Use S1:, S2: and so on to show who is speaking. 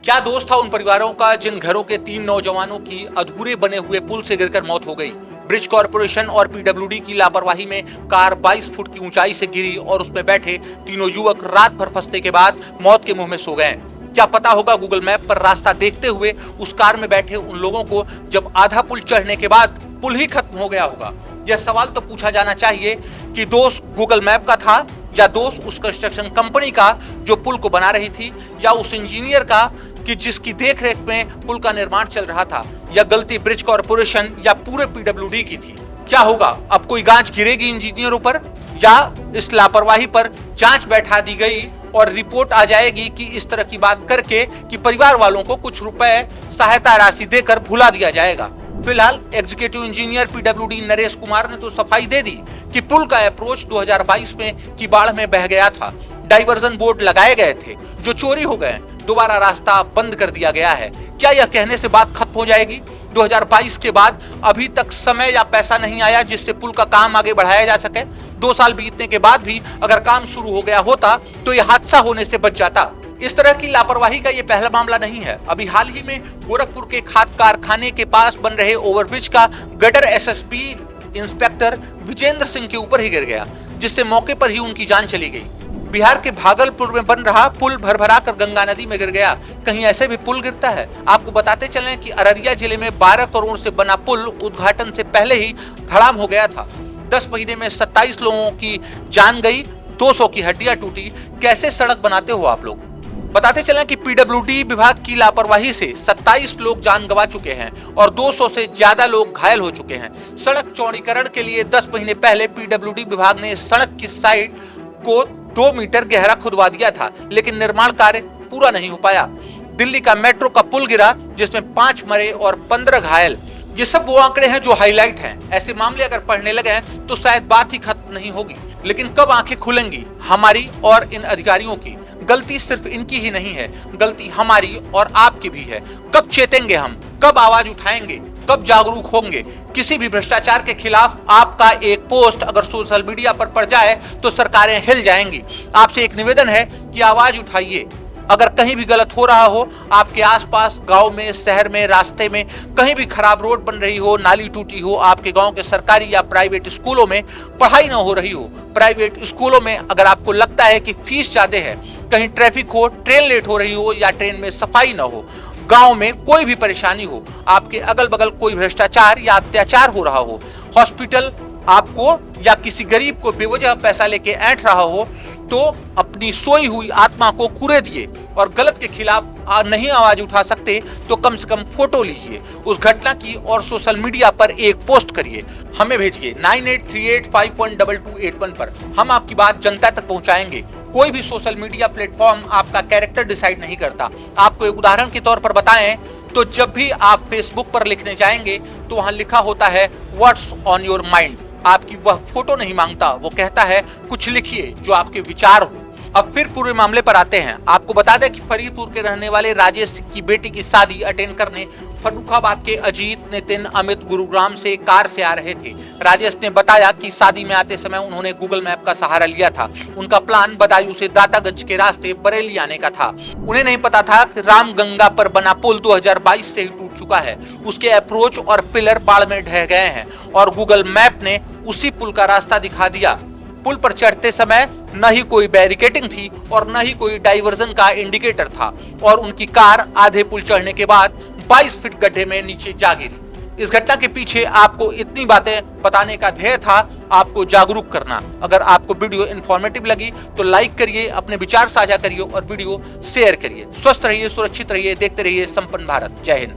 S1: क्या दोष था उन परिवारों का जिन घरों के 3 नौजवानों की अधूरे बने हुए पुल से गिरकर मौत हो गई। ब्रिज कॉर्पोरेशन और पीडब्ल्यूडी की लापरवाही में कार 22 फुट की ऊंचाई से गिरी और उसमें बैठे तीनों युवक रात भर फंसने के बाद मौत के मुंह में सो गए। क्या पता होगा गूगल मैप पर रास्ता देखते हुए उस कार में बैठे उन लोगों को जब आधा पुल चढ़ने के बाद पुल ही खत्म हो गया होगा। यह सवाल तो पूछा जाना चाहिए कि दोष गूगल मैप का था या दोष उस कंस्ट्रक्शन कंपनी का जो पुल को बना रही थी, या उस इंजीनियर का कि जिसकी देखरेख में पुल का निर्माण चल रहा था, या गलती ब्रिज कॉर्पोरेशन या पूरे पीडब्ल्यूडी की थी। क्या होगा, अब कोई गांच गिरेगी इंजीनियरों पर या इस लापरवाही पर जांच बैठा दी गई और रिपोर्ट आ जाएगी कि इस तरह की बात करके कि परिवार वालों को कुछ रुपए सहायता राशि देकर भुला दिया जाएगा। फिलहाल executive engineer PWD Naresh Kumar ने तो सफाई दे दी कि पुल का अप्रोच 2022 में की बाढ़ में बह गया था। डाइवर्जन बोर्ड लगाए गए थे जो चोरी हो गए, दोबारा रास्ता बंद कर दिया गया है। क्या यह कहने से बात खत्म हो जाएगी? 2022 के बाद अभी तक समय या पैसा नहीं आया जिससे पुल का काम आगे बढ़ाया जा सके। 2 साल बीतने के बाद भी अगर काम शुरू हो गया होता तो यह हादसा होने से बच जाता। इस तरह की लापरवाही का ये पहला मामला नहीं है। अभी हाल ही में गोरखपुर के खाद कारखाने के पास बन रहे ओवरब्रिज का gutter SSP inspector Vijendra Singh के ऊपर ही गिर गया, जिससे मौके पर ही उनकी जान चली गई। बिहार के भागलपुर में बन रहा पुल भरभरा कर गंगा नदी में गिर गया। कहीं ऐसे भी पुल गिरता है? आपको बताते चलें कि अररिया जिले में 12 करोड़ से बना पुल उद्घाटन से पहले ही धड़ाम हो गया था। 10 महीने में 27 लोगों की जान गई, 200 की हड्डियां टूटी। कैसे सड़क बनाते हो आप लोग? बताते चलें कि पीडब्ल्यूडी विभाग की लापरवाही से 27 लोग जान गंवा चुके हैं और 200 से ज्यादा लोग घायल हो चुके हैं। सड़क चौड़ीकरण के लिए 10 महीने पहले पीडब्ल्यूडी विभाग ने सड़क की साइड को 2 मीटर गहरा खुदवा दिया था, लेकिन निर्माण कार्य पूरा नहीं हो पाया। दिल्ली का मेट्रो का पुल गिरा जिसमें 5 मरे और 15 घायल। ये सब वो आंकड़े हैं जो हाईलाइट हैं। ऐसे मामले अगर पढ़ने लगे तो शायद बात ही खत्म नहीं होगी। लेकिन कब आंखें खुलेंगी हमारी और इन अधिकारियों की? गलती सिर्फ इनकी ही नहीं है, गलती हमारी और आपकी भी है। कब चेतेंगे हम? कब आवाज उठाएंगे? कब जागरूक होंगे? किसी भी भ्रष्टाचार के खिलाफ आपका एक पोस्ट अगर सोशल मीडिया पर पड़ जाए तो सरकारें हिल जाएंगी। आपसे एक निवेदन है कि आवाज उठाइए। अगर कहीं भी गलत हो रहा हो, आपके आसपास गांव में, शहर में, रास्ते में कहीं भी खराब रोड बन रही हो, नाली टूटी हो, आपके गांव के सरकारी या प्राइवेट स्कूलों में पढ़ाई ना हो रही हो, प्राइवेट स्कूलों में अगर आपको लगता है कि फीस ज्यादा है, कहीं ट्रैफिक हो, ट्रेन लेट हो रही हो या ट्रेन में सफाई ना हो, गांव में कोई भी परेशानी हो, आपके अगल बगल कोई भ्रष्टाचार या अत्याचार हो रहा हो, हॉस्पिटल आपको या किसी गरीब को बेवजह पैसा लेके ऐंठ रहा हो, तो अपनी सोई हुई आत्मा को कुरे दिए और गलत के खिलाफ नहीं आवाज उठा सकते तो कम से कम फोटो लीजिए उस घटना की और सोशल मीडिया पर एक पोस्ट करिए, हमें भेजिए 9838512281 पर। हम आपकी बात जनता तक पहुंचाएंगे। कोई भी सोशल मीडिया प्लेटफॉर्म आपका कैरेक्टर डिसाइड नहीं करता। आपको एक उदाहरण के तौर पर बताएं तो जब भी आप फेसबुक पर लिखने जाएंगे तो वहां लिखा होता है व्हाट्स ऑन योर माइंड। आपकी वह फोटो नहीं मांगता, वो कहता है कुछ लिखिए जो आपके विचार हो। अब फिर पूरे मामले पर आते हैं। आपको बता दें कि फरीदपुर के रहने वाले राजेश की बेटी की शादी अटेंड करने फर्रुखाबाद के अजीत, नितिन, अमित गुरुग्राम से कार से आ रहे थे। राजेश ने बताया कि शादी में आते समय उन्होंने गूगल मैप का सहारा लिया था। उनका प्लान बदायूं से दातागंज के रास्ते बरेली आने का था। उन्हें नहीं पता था कि रामगंगा पर बना पुल 2022 से ही टूट चुका है। उसके अप्रोच और पिलर बाढ़ में ढह गए हैं और गूगल मैप ने उसी पुल का रास्ता दिखा दिया। पुल पर चढ़ते समय न ही कोई बैरिकेडिंग थी और न ही कोई डाइवर्जन का इंडिकेटर था और उनकी कार आधे पुल चढ़ने के बाद 22 फीट गड्ढे में नीचे जा गिरी। इस घटना के पीछे आपको इतनी बातें बताने का ध्येय था, आपको जागरूक करना। अगर आपको वीडियो इन्फॉर्मेटिव लगी तो लाइक करिए, अपने विचार साझा करिए और वीडियो शेयर करिए। स्वस्थ रहिए, सुरक्षित रहिए, देखते रहिए संपन्न भारत। जय हिंद।